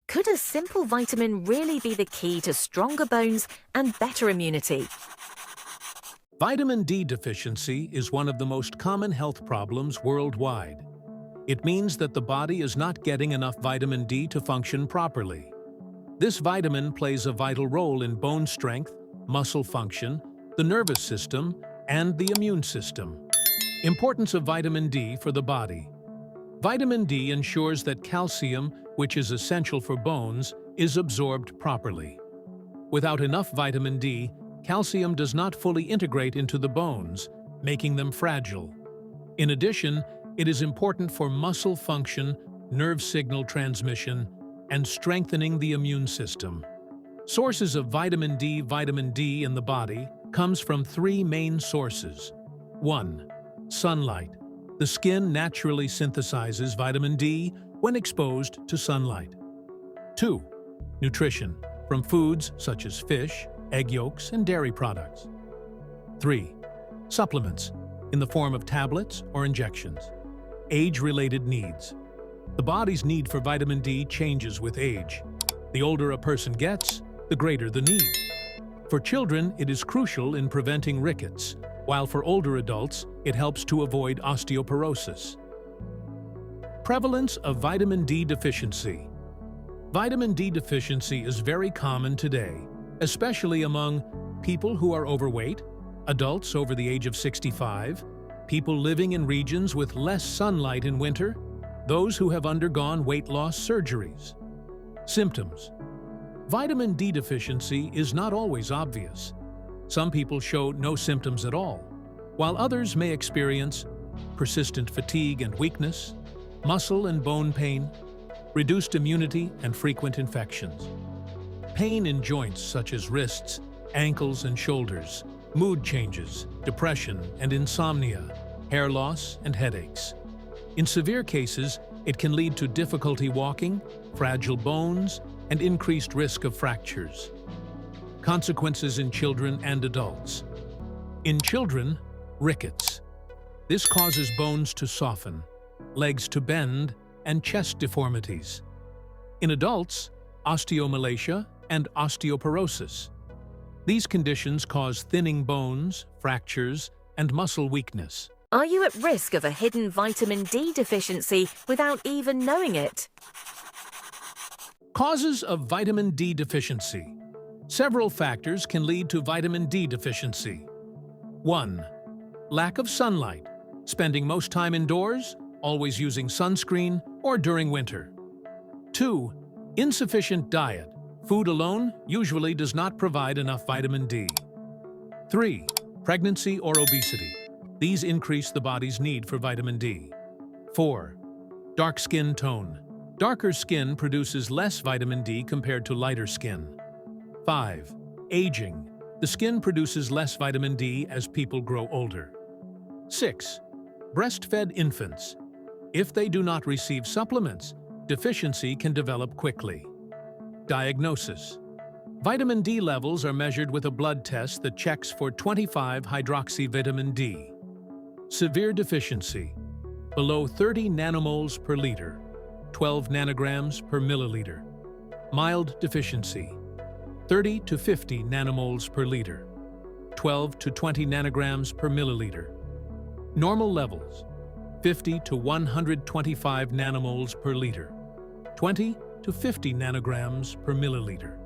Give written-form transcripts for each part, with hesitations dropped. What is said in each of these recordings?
Could a simple vitamin really be the key to stronger bones and better immunity? Vitamin D deficiency is one of the most common health problems worldwide. It means that the body is not getting enough vitamin D to function properly. This vitamin plays a vital role in bone strength, muscle function, the nervous system, and the immune system. Importance of vitamin D for the body. Vitamin D ensures that calcium, which is essential for bones, is absorbed properly. Without enough vitamin D, calcium does not fully integrate into the bones, making them fragile. In addition, it is important for muscle function, nerve signal transmission, and strengthening the immune system. Sources of vitamin D in the body comes from three main sources. 1. Sunlight. The skin naturally synthesizes vitamin D when exposed to sunlight. 2. Nutrition, from foods such as fish, egg yolks, and dairy products. 3. Supplements, in the form of tablets or injections. Age-related needs. The body's need for vitamin D changes with age. The older a person gets, the greater the need. For children, it is crucial in preventing rickets, while for older adults, it helps to avoid osteoporosis. Prevalence of vitamin D deficiency. Vitamin D deficiency is very common today, especially among people who are overweight, adults over the age of 65, people living in regions with less sunlight in winter, those who have undergone weight loss surgeries. Symptoms. Vitamin D deficiency is not always obvious. Some people show no symptoms at all, while others may experience persistent fatigue and weakness, muscle and bone pain, reduced immunity, and frequent infections. Pain in joints such as wrists, ankles, and shoulders, mood changes, depression and insomnia, hair loss, and headaches. In severe cases, it can lead to difficulty walking, fragile bones, and increased risk of fractures. Consequences in children and adults. In children, rickets. This causes bones to soften, legs to bend, and chest deformities. In adults, osteomalacia and osteoporosis. These conditions cause thinning bones, fractures, and muscle weakness. Are you at risk of a hidden vitamin D deficiency without even knowing it? Causes of vitamin D deficiency. Several factors can lead to vitamin D deficiency. 1. Lack of sunlight, spending most time indoors, always using sunscreen, or during winter. 2. Insufficient diet. Food alone usually does not provide enough vitamin D. 3. Pregnancy or obesity. These increase the body's need for vitamin D. 4. Dark skin tone. Darker skin produces less vitamin D compared to lighter skin. 5. Aging. The skin produces less vitamin D as people grow older. 6. Breastfed infants. If they do not receive supplements, deficiency can develop quickly. Diagnosis. Vitamin D levels are measured with a blood test that checks for 25-hydroxyvitamin D. Severe deficiency. Below 30 nanomoles per liter, 12 nanograms per milliliter. Mild deficiency. 30 to 50 nanomoles per liter, 12 to 20 nanograms per milliliter. Normal levels. 50 to 125 nanomoles per liter, 20 to 50 nanograms per milliliter.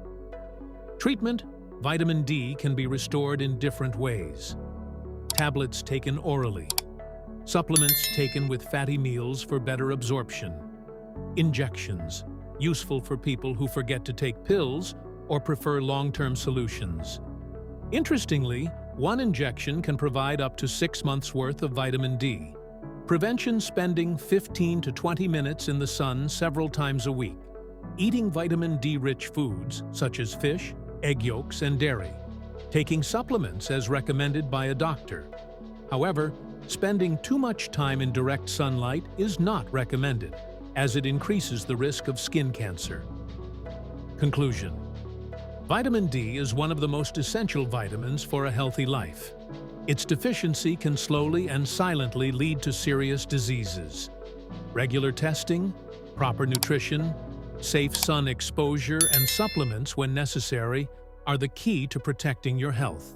Treatment. Vitamin D can be restored in different ways. Tablets taken orally. Supplements taken with fatty meals for better absorption. Injections, useful for people who forget to take pills or prefer long-term solutions. Interestingly, one injection can provide up to 6 months' worth of vitamin D. Prevention: spending 15 to 20 minutes in the sun several times a week. Eating vitamin D-rich foods such as fish, egg yolks, and dairy. Taking supplements as recommended by a doctor. However, spending too much time in direct sunlight is not recommended, as it increases the risk of skin cancer. Conclusion. Vitamin D is one of the most essential vitamins for a healthy life. Its deficiency can slowly and silently lead to serious diseases. Regular testing, proper nutrition, Safe sun exposure and supplements when necessary are the key to protecting your health.